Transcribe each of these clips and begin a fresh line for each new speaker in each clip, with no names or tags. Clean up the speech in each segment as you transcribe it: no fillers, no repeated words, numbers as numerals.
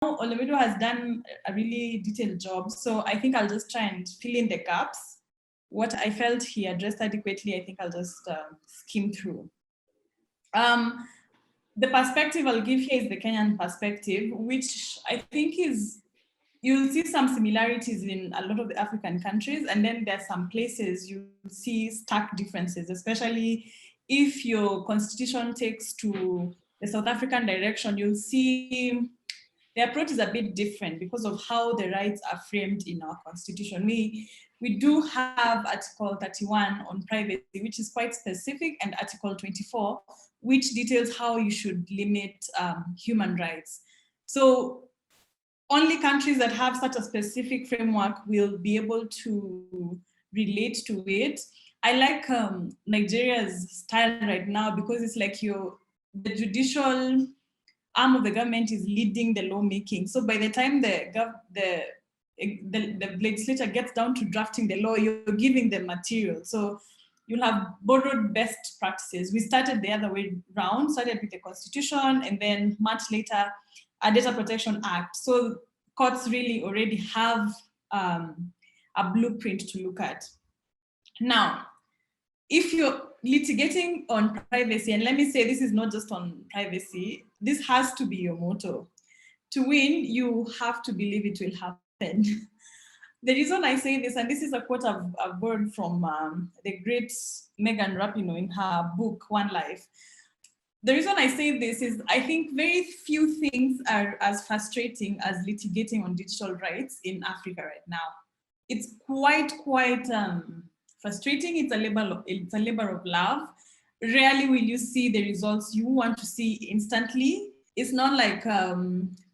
Olamido has done a really detailed job, so I think I'll just try and fill in the gaps. What I felt he addressed adequately, I think I'll just skim through. The perspective I'll give here is the Kenyan perspective, which I think is, you'll see some similarities in a lot of the African countries, and then there's some places you see stark differences, especially if your constitution takes to the South African direction. You'll see the approach is a bit different because of how the rights are framed in our constitution. We do have Article 31 on privacy, which is quite specific, and Article 24, which details how you should limit human rights. So only countries that have such a specific framework will be able to relate to it. I like Nigeria's style right now because it's like the judicial arm of the government is leading the lawmaking. So by the time the legislature gets down to drafting the law, you're giving them material. So you'll have borrowed best practices. We started the other way round, started with the constitution, and then much later, a Data Protection Act. So courts really already have a blueprint to look at. Now, if you're litigating on privacy, and let me say this is not just on privacy, this has to be your motto. To win, you have to believe it will happen. The reason I say this, and this is a quote I've borrowed from the great Megan Rapinoe in her book, One Life. The reason I say this is I think very few things are as frustrating as litigating on digital rights in Africa right now. It's quite frustrating. It's a labor of love. Rarely will you see the results you want to see instantly. It's not like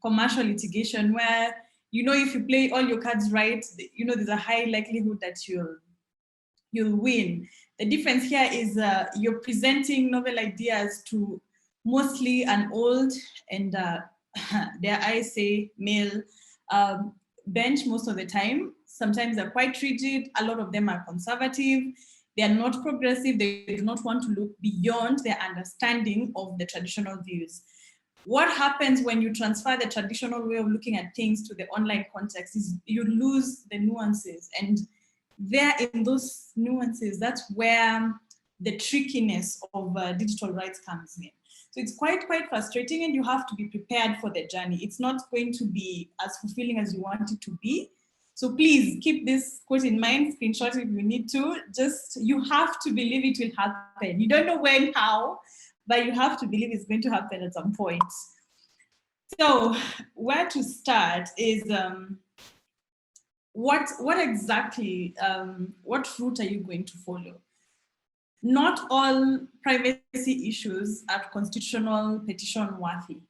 commercial litigation where, if you play all your cards right, there's a high likelihood that you'll win. The difference here is you're presenting novel ideas to mostly an old and, dare I say, male bench most of the time. Sometimes they're quite rigid. A lot of them are conservative. They are not progressive. They do not want to look beyond their understanding of the traditional views. What happens when you transfer the traditional way of looking at things to the online context is you lose the nuances. And there in those nuances, that's where the trickiness of digital rights comes in. So it's quite frustrating, and you have to be prepared for the journey. It's not going to be as fulfilling as you want it to be. So please keep this quote in mind, screenshot if you need to. You have to believe it will happen. You don't know when, how, but you have to believe it's going to happen at some point. So where to start is what exactly, what route are you going to follow? Not all privacy issues are constitutional petition worthy.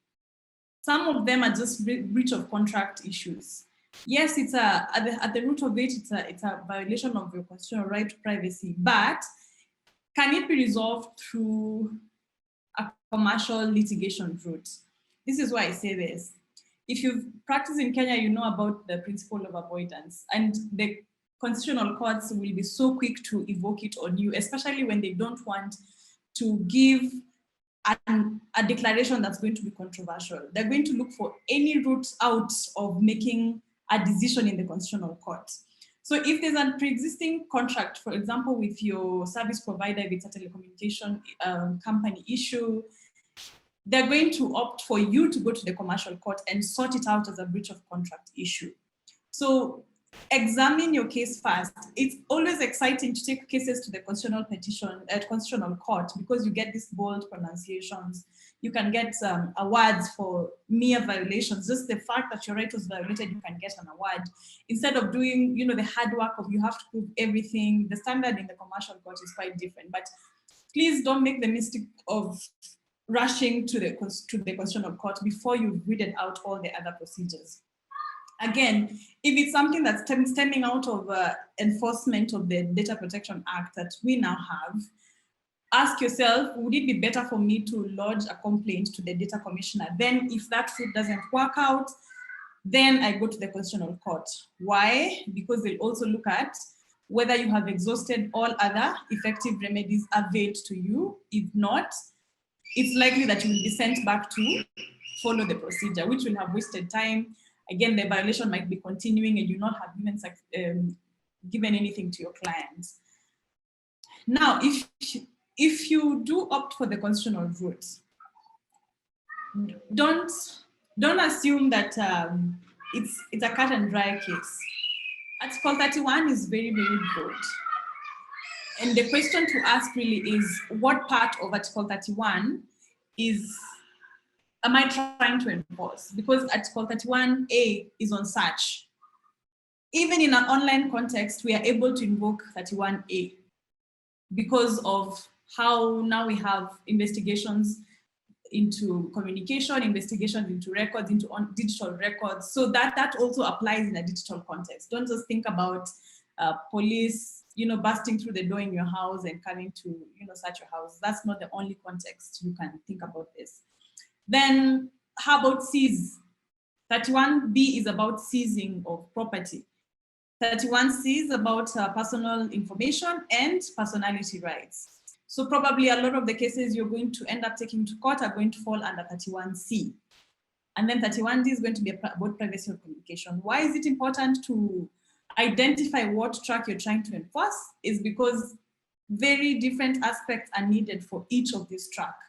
Some of them are just breach of contract issues. Yes, it's at the root of it, it's a violation of your constitutional right to privacy, but can it be resolved through a commercial litigation route? This is why I say this. If you've practiced in Kenya, you know about the principle of avoidance, and the constitutional courts will be so quick to evoke it on you, especially when they don't want to give a declaration that's going to be controversial. They're going to look for any route out of making a decision in the constitutional court. So if there's a pre-existing contract, for example, with your service provider, if it's a telecommunication company issue, they're going to opt for you to go to the commercial court and sort it out as a breach of contract issue. So examine your case first. It's always exciting to take cases to the constitutional court because you get these bold pronunciations. You can get awards for mere violations. Just the fact that your right was violated, you can get an award. Instead of doing, the hard work of you have to prove everything. The standard in the commercial court is quite different. But please don't make the mistake of rushing to the constitutional court before you've weeded out all the other procedures. Again, if it's something that's stemming out of enforcement of the Data Protection Act that we now have, ask yourself, would it be better for me to lodge a complaint to the data commissioner? Then if that route doesn't work out, then I go to the constitutional court. Why? Because they'll also look at whether you have exhausted all other effective remedies availed to you. If not, it's likely that you will be sent back to follow the procedure, which will have wasted time. Again, the violation might be continuing and you not have even given anything to your clients. Now, if you do opt for the constitutional route, don't assume that it's a cut and dry case. Article 31 is very, very broad. And the question to ask really is, what part of Article 31 am I trying to enforce? Because Article 31A is on search. Even in an online context, we are able to invoke 31A because of how now we have investigations into communication, investigations into records, into digital records. So that also applies in a digital context. Don't just think about police, busting through the door in your house and coming to, search your house. That's not the only context you can think about this. Then how about seize? 31B is about seizing of property. 31C is about personal information and personality rights. So probably a lot of the cases you're going to end up taking to court are going to fall under 31C. And then 31D is going to be about privacy of communication. Why is it important to identify what track you're trying to enforce? Is because very different aspects are needed for each of these tracks.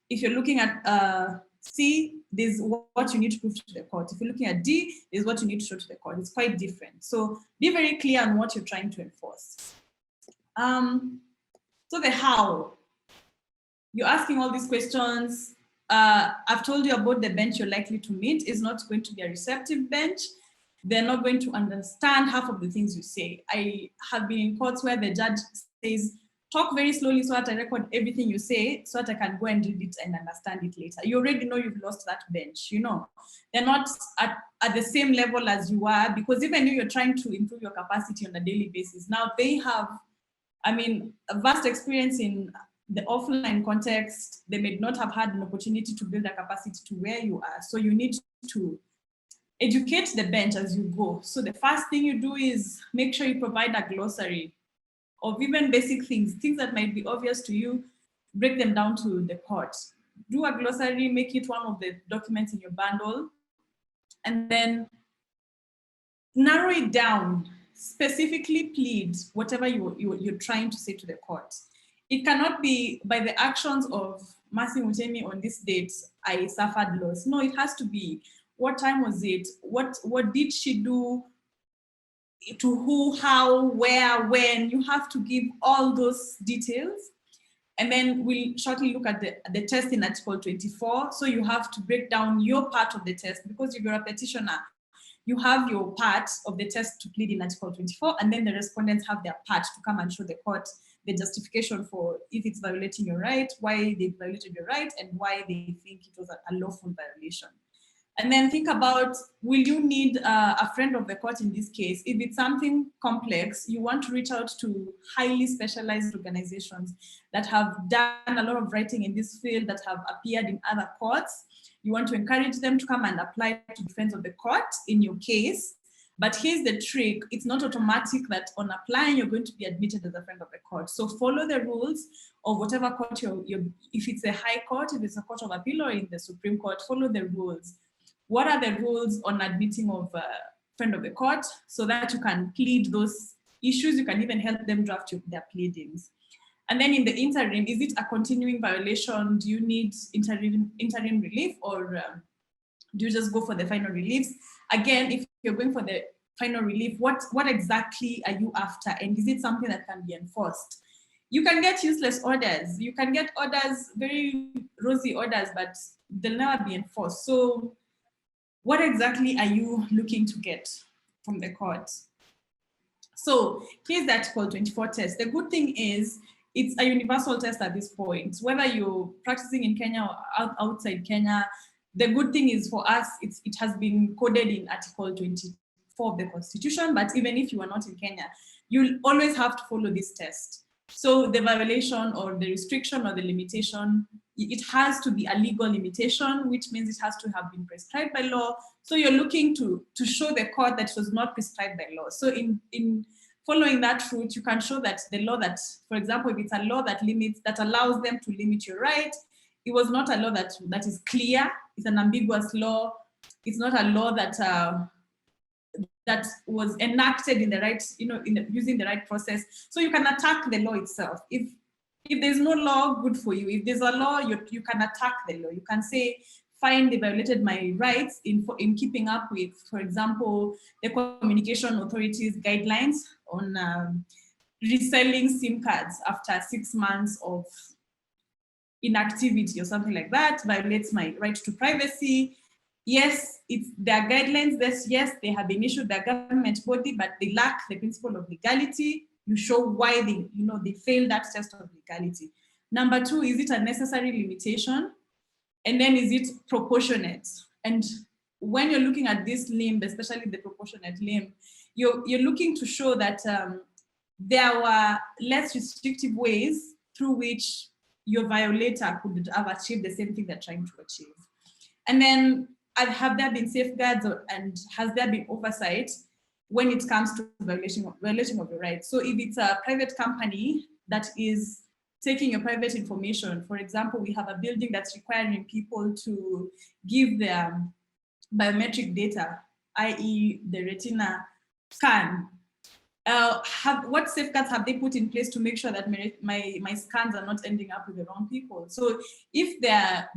If you're looking at C, there's what you need to prove to the court. If you're looking at D, there's what you need to show to the court. It's quite different. So be very clear on what you're trying to enforce. So the how. You're asking all these questions. I've told you about the bench you're likely to meet is not going to be a receptive bench. They're not going to understand half of the things you say. I have been in courts where the judge says, talk very slowly so that I record everything you say so that I can go and read it and understand it later. You already know you've lost that bench, They're not at the same level as you are, because even if you're trying to improve your capacity on a daily basis, now they have, a vast experience in the offline context. They may not have had an opportunity to build a capacity to where you are. So you need to educate the bench as you go. So the first thing you do is make sure you provide a glossary of even basic things that might be obvious to you, break them down to the court. Do a glossary, make it one of the documents in your bundle, and then narrow it down, specifically plead whatever you're trying to say to the court. It cannot be by the actions of Mercy Mutemi on this date, I suffered loss. No, it has to be, what time was it? What did she do? To who, how, where, when. You have to give all those details. And then we'll shortly look at the test in Article 24. So you have to break down your part of the test, because if you're a petitioner, you have your part of the test to plead in Article 24, and then the respondents have their part to come and show the court the justification for if it's violating your right, why they violated your right, and why they think it was a lawful violation. And then think about, will you need a friend of the court in this case? If it's something complex, you want to reach out to highly specialized organizations that have done a lot of writing in this field, that have appeared in other courts. You want to encourage them to come and apply to defense of the court in your case. But here's the trick. It's not automatic that on applying, you're going to be admitted as a friend of the court. So follow the rules of whatever court if it's a high court, if it's a court of appeal, or in the Supreme Court, follow the rules. What are the rules on admitting of a friend of the court, so that you can plead those issues? You can even help them draft their pleadings. And then in the interim, is it a continuing violation? Do you need interim relief, or do you just go for the final reliefs? Again, if you're going for the final relief, what exactly are you after? And is it something that can be enforced? You can get useless orders. You can get orders, very rosy orders, but they'll never be enforced. So what exactly are you looking to get from the court? So here's the Article 24 test. The good thing is it's a universal test at this point. Whether you're practicing in Kenya or outside Kenya, the good thing is for us, it has been coded in Article 24 of the Constitution, but even if you are not in Kenya, you'll always have to follow this test. So the violation or the restriction or the limitation, it has to be a legal limitation, which means it has to have been prescribed by law. So you're looking to show the court that it was not prescribed by law. So in following that route, you can show that the law that, for example, if it's a law that allows them to limit your right, it was not a law that is clear, it's an ambiguous law. It's not a law that that was enacted in the right, using the right process. So you can attack the law itself. If there's no law, good for you. If there's a law, you can attack the law. You can say, fine, they violated my rights in keeping up with, for example, the Communication Authority's guidelines on reselling SIM cards after 6 months of inactivity or something like that, violates my right to privacy. Yes, it's their guidelines. Yes, they have been issued by a government body, but they lack the principle of legality. You show why they failed that test of legality. Number two, is it a necessary limitation? And then is it proportionate? And when you're looking at this limb, especially the proportionate limb, you're looking to show that there were less restrictive ways through which your violator could have achieved the same thing they're trying to achieve. And then have there been safeguards and has there been oversight when it comes to violation of your rights? So if it's a private company that is taking your private information, for example, we have a building that's requiring people to give their biometric data, i.e. the retina scan. What safeguards have they put in place to make sure that my scans are not ending up with the wrong people? So if there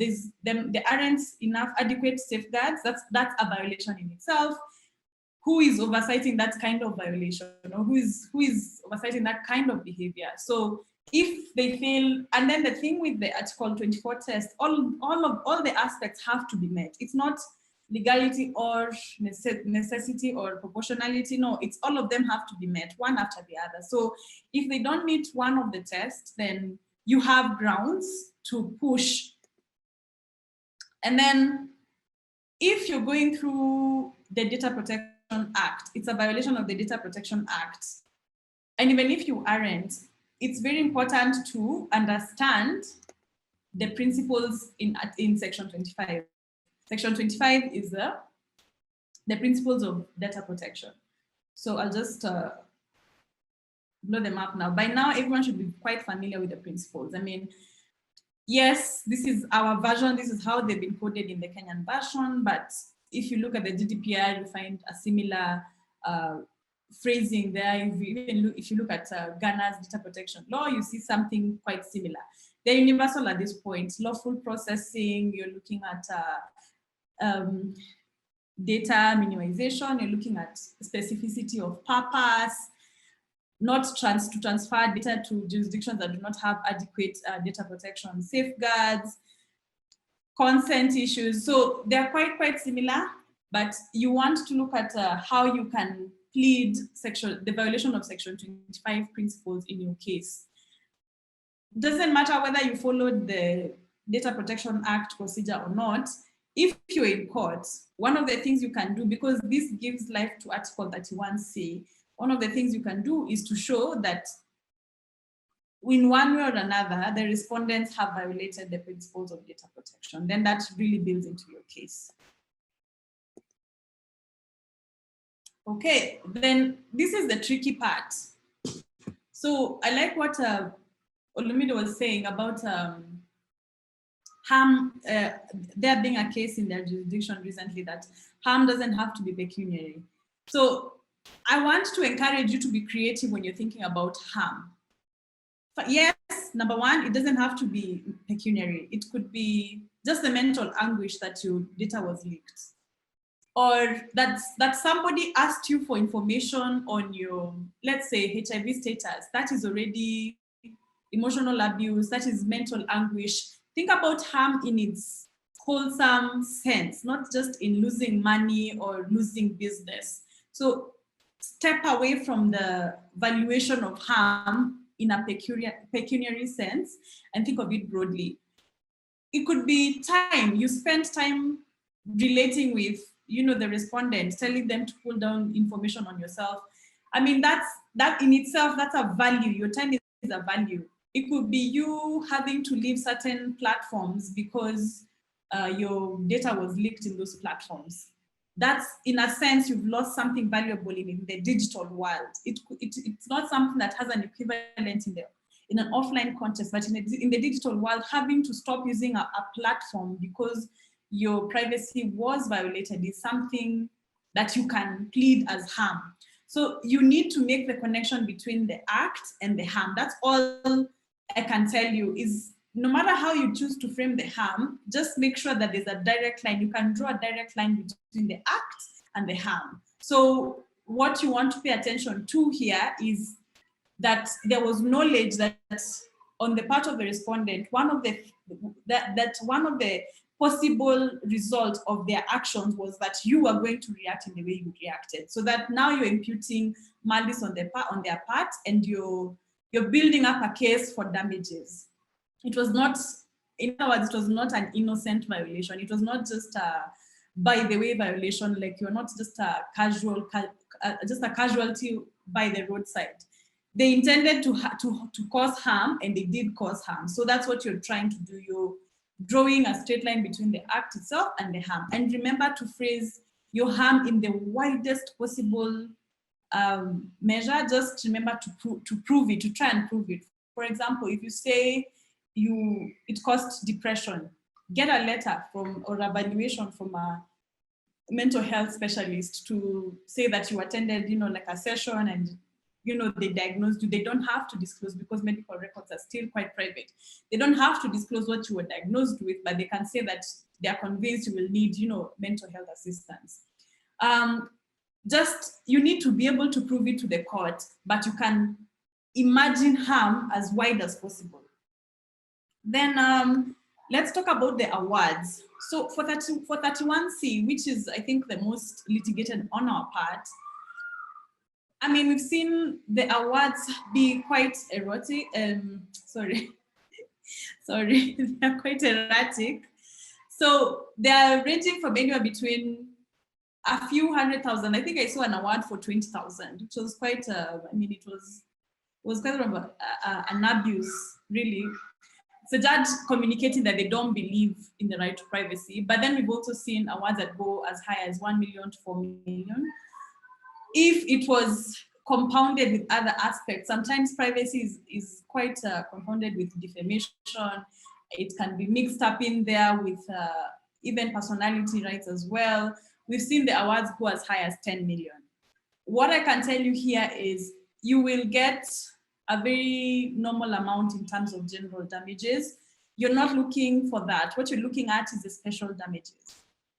aren't enough adequate safeguards, that's a violation in itself. Who is oversighting that kind of violation, or who is oversighting that kind of behavior? So if they fail, and then the thing with the Article 24 test, all the aspects have to be met. It's not legality or necessity or proportionality. No, it's all of them have to be met, one after the other. So if they don't meet one of the tests, then you have grounds to push. And then if you're going through the Data Protection Act, it's a violation of the Data Protection Act. And even if you aren't, it's very important to understand the principles in Section 25. Section 25 is the principles of data protection. So I'll just blow them up now. By now, everyone should be quite familiar with the principles. I mean, yes, this is our version. This is how they've been coded in the Kenyan version. But if you look at the GDPR, you find a similar phrasing there. If you look at Ghana's data protection law, you see something quite similar. They're universal at this point. Lawful processing, you're looking at data minimization, you're looking at specificity of purpose, not to transfer data to jurisdictions that do not have adequate data protection safeguards, consent issues. So they're quite similar, but you want to look at how you can plead the violation of Section 25 principles in your case. Doesn't matter whether you followed the Data Protection Act procedure or not. If you're in court, one of the things you can do, because this gives life to Article 31C, one of the things you can do is to show that in one way or another, the respondents have violated the principles of data protection. Then that really builds into your case. Okay, then this is the tricky part. So I like what Olumide was saying about harm, there being a case in their jurisdiction recently that harm doesn't have to be pecuniary. So I want to encourage you to be creative when you're thinking about harm. But yes, number one, it doesn't have to be pecuniary. It could be just the mental anguish that your data was leaked, or that somebody asked you for information on your, let's say, HIV status. That is already emotional abuse. That is mental anguish. Think about harm in its wholesome sense, not just in losing money or losing business. So step away from the valuation of harm in a pecuniary sense and think of it broadly. It could be time. You spend time relating with, the respondent, telling them to pull down information on yourself. I mean, that in itself, that's a value. Your time is a value. It could be you having to leave certain platforms because your data was leaked in those platforms. That's, in a sense, you've lost something valuable in the digital world. It's not something that has an equivalent in an offline context, but in the digital world, having to stop using a platform because your privacy was violated is something that you can plead as harm. So you need to make the connection between the act and the harm. That's all I can tell you is no matter how you choose to frame the harm, just make sure that there's a direct line. You can draw a direct line between the act and the harm. So what you want to pay attention to here is that there was knowledge that on the part of the respondent, one of the possible result of their actions was that you are going to react in the way you reacted. So that now you're imputing malice on their part, and you're building up a case for damages. It was not, in other words, it was not an innocent violation. It was not just a by the way violation, like you're not just a casualty by the roadside. They intended to cause harm, and they did cause harm. So that's what you're trying to do. You're drawing a straight line between the act itself and the harm. And remember to phrase your harm in the widest possible measure. Just remember to prove it, to try and prove it. For example, if you say it caused depression, get a letter from or evaluation from a mental health specialist to say that you attended, like a session, and they diagnosed you. They don't have to disclose, because medical records are still quite private. They don't have to disclose what you were diagnosed with, but they can say that they are convinced you will need, mental health assistance. Just, you need to be able to prove it to the court, but you can imagine harm as wide as possible. Then let's talk about the awards. So for 31C, which is, I think, the most litigated on our part, I mean, we've seen the awards be quite erotic. Sorry, they're quite erratic. So they're ranging from anywhere between a few 100,000. I think I saw an award for 20,000, which was quite, it was kind of an abuse, really. It's a judge communicating that they don't believe in the right to privacy. But then we've also seen awards that go as high as 1 million to 4 million. If it was compounded with other aspects, sometimes privacy is quite compounded with defamation. It can be mixed up in there with even personality rights as well. We've seen the awards go as high as 10 million. What I can tell you here is you will get a very normal amount in terms of general damages. You're not looking for that. What you're looking at is the special damages.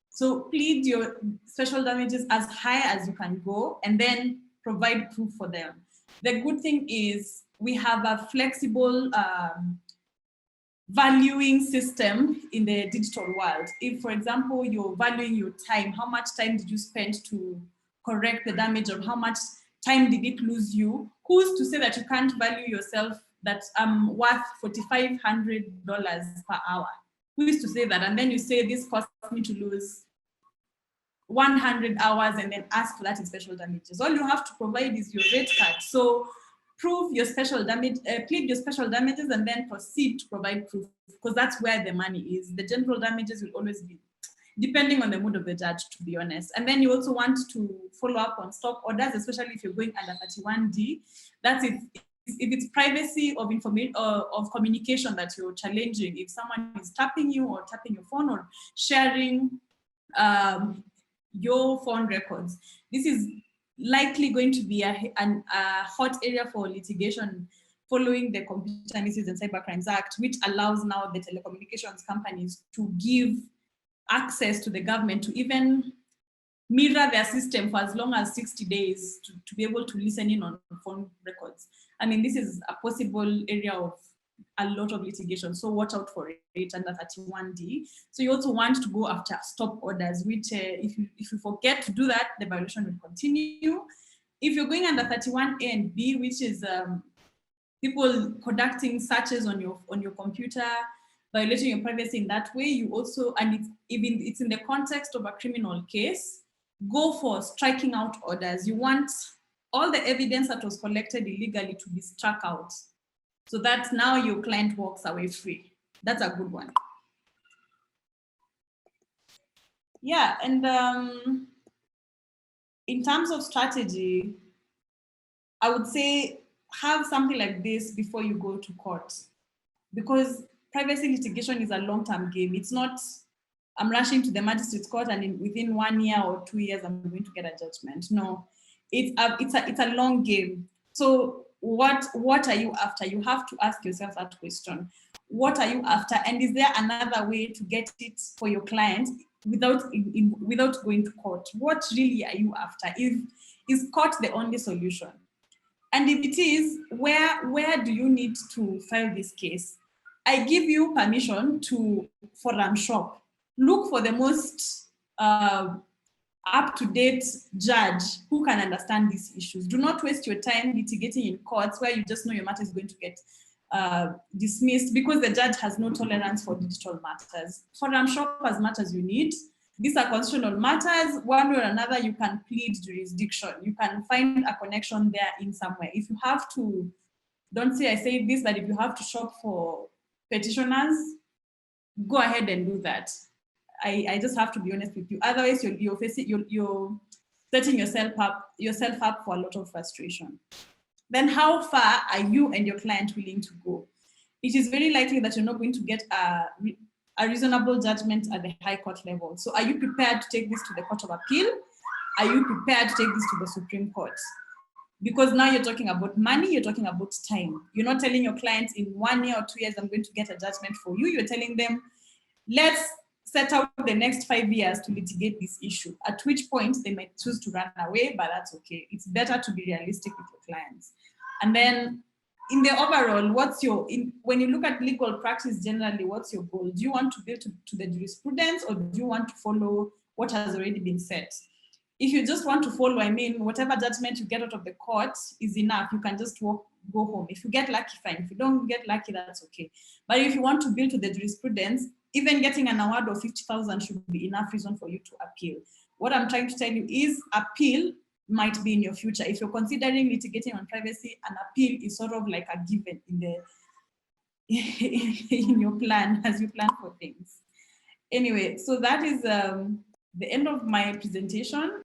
So plead your special damages as high as you can go, and then provide proof for them. The good thing is we have a flexible valuing system in the digital world. If, for example, you're valuing your time, how much time did you spend to correct the damage, or how much time did it lose you? Who's to say that you can't value yourself that I'm worth $4,500 per hour? Who is to say that? And then you say this cost me to lose 100 hours, and then ask for that in special damages. All you have to provide is your rate card. So prove your special damage, plead your special damages, and then proceed to provide proof, because that's where the money is. The general damages will always be depending on the mood of the judge, to be honest. And then you also want to follow up on stop orders, especially if you're going under 31D. That's if it's privacy of information or of communication that you're challenging. If someone is tapping you or tapping your phone or sharing your phone records, this is likely going to be a hot area for litigation following the Computer Misuse and Cybercrimes Act, which allows now the telecommunications companies to give access to the government to even mirror their system for as long as 60 days to be able to listen in on phone records. I mean, this is a possible area of a lot of litigation, so watch out for it under 31D. So you also want to go after stop orders, which if you forget to do that, the violation will continue. If you're going under 31A and B, which is people conducting searches on your computer, violating your privacy in that way, you also, and it's in the context of a criminal case, go for striking out orders. You want all the evidence that was collected illegally to be struck out, so that now your client walks away free. That's a good one. Yeah, and in terms of strategy, I would say have something like this before you go to court, because privacy litigation is a long-term game. It's not I'm rushing to the magistrate's court and within 1 year or 2 years, I'm going to get a judgment. No, it's a long game. So what are you after? You have to ask yourself that question. What are you after? And is there another way to get it for your client without going to court? What really are you after? Is court the only solution? And if it is, where do you need to file this case? I give you permission to forum shop. Look for the most up-to-date judge who can understand these issues. Do not waste your time litigating in courts where you just know your matter is going to get dismissed because the judge has no tolerance for digital matters. Forum shop as much as you need. These are constitutional matters. One way or another, you can plead jurisdiction. You can find a connection there in somewhere. If you have to, don't say I say this, but if you have to shop for petitioners, go ahead and do that. I just have to be honest with you. Otherwise, you're setting yourself up for a lot of frustration. Then how far are you and your client willing to go? It is very likely that you're not going to get a reasonable judgment at the high court level. So are you prepared to take this to the Court of Appeal? Are you prepared to take this to the Supreme Court? Because now you're talking about money, you're talking about time. You're not telling your clients in 1 year or 2 years, I'm going to get a judgment for you. You're telling them, let's set out the next 5 years to litigate this issue, at which point they might choose to run away, but that's okay. It's better to be realistic with your clients. And then in the overall, when you look at legal practice generally, what's your goal? Do you want to build to the jurisprudence, or do you want to follow what has already been set? If you just want to follow, I mean, whatever judgment you get out of the court is enough. You can just go home. If you get lucky, fine. If you don't get lucky, that's okay. But if you want to build to the jurisprudence, even getting an award of 50,000 should be enough reason for you to appeal. What I'm trying to tell you is appeal might be in your future. If you're considering litigating on privacy, an appeal is sort of like a given in your plan as you plan for things. Anyway, so that is the end of my presentation.